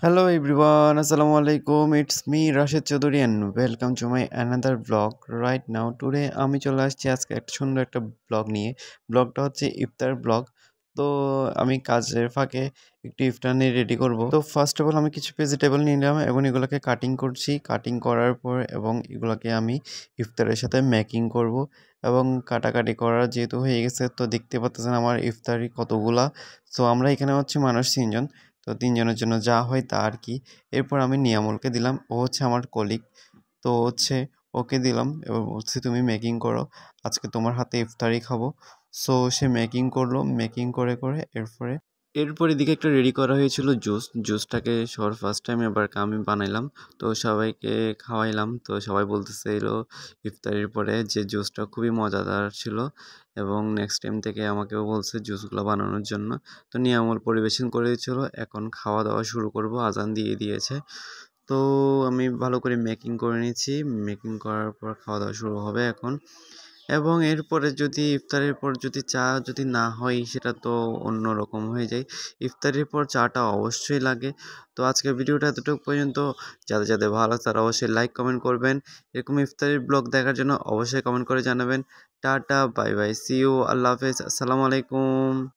Hello everyone, Assalamu alaikum. It's me Rashid Chaudhary and welcome to my another vlog. Right now, today আমি চলে আসছি আজকে একটা সুন্দর একটা ব্লগ নিয়ে। ব্লগটা হচ্ছে ইফতার ব্লগ। তো আমি কাজের ফাঁকে একটু ইফতার নিয়ে রেডি করব। তো ফার্স্ট অফ অল আমি কিছু ভেজিটেবল নিলাম এবং এগুলোকে কাটিং করছি। কাটিং করার পর এবং এগুলোকে আমি ইফতারের সাথে মেকিং করব এবং কাটাকাটি করা যেহেতু হয়ে গেছে তো দেখতে পাচ্ছেন আমার ইফতারি কতগুলা। সো আমরা এখানে হচ্ছে মানুষ 3 জন। তো 3 জনের জন্য যা হয় তা আর কি। এরপর আমি নিয়ামুলকে দিলাম, ও হচ্ছে আমার কলিগ। তো হচ্ছে ওকে দিলাম, এবার বলছি তুমি মেকিং করো, আজকে তোমার হাতে ইফতারি খাবো। সো সে মেকিং করলো, মেকিং করে করে এরপর এদিকে একটা রেডি করা হয়েছিল জুসটাকে সবার ফার্স্ট টাইম এবার আমি বানাইলাম। তো সবাইকে খাওয়াইলাম, তো সবাই বলতেছিল ইফতারির পরে যে জুসটা খুবই মজাদার ছিল এবং নেক্সট টাইম থেকে আমাকেও বলছে জুসগুলো বানানোর জন্য। তো নিয়ামল পরিবেশন করেছিল, এখন খাওয়া দাওয়া শুরু করব, আজান দিয়ে দিয়েছে। তো আমি ভালো করে মেকিং করে নিয়েছি, মেকিং করার পর খাওয়া দাওয়া শুরু হবে এখন। এবং এরপরে যদি ইফতারের পর যদি চা যদি না হয় সেটা তো অন্য রকম হয়ে যায়। ইফতারের পর চাটা অবশ্যই লাগে। তো আজকের ভিডিওটা এতটুকু পর্যন্ত। যাদের যাদের ভালো লাগে তারা অবশ্যই লাইক কমেন্ট করবেন। এরকম ইফতারের ব্লগ দেখার জন্য অবশ্যই কমেন্ট করে জানাবেন। Tata, bye bye, see you, আল্লাহ হাফেজ, আসসালামু আলাইকুম।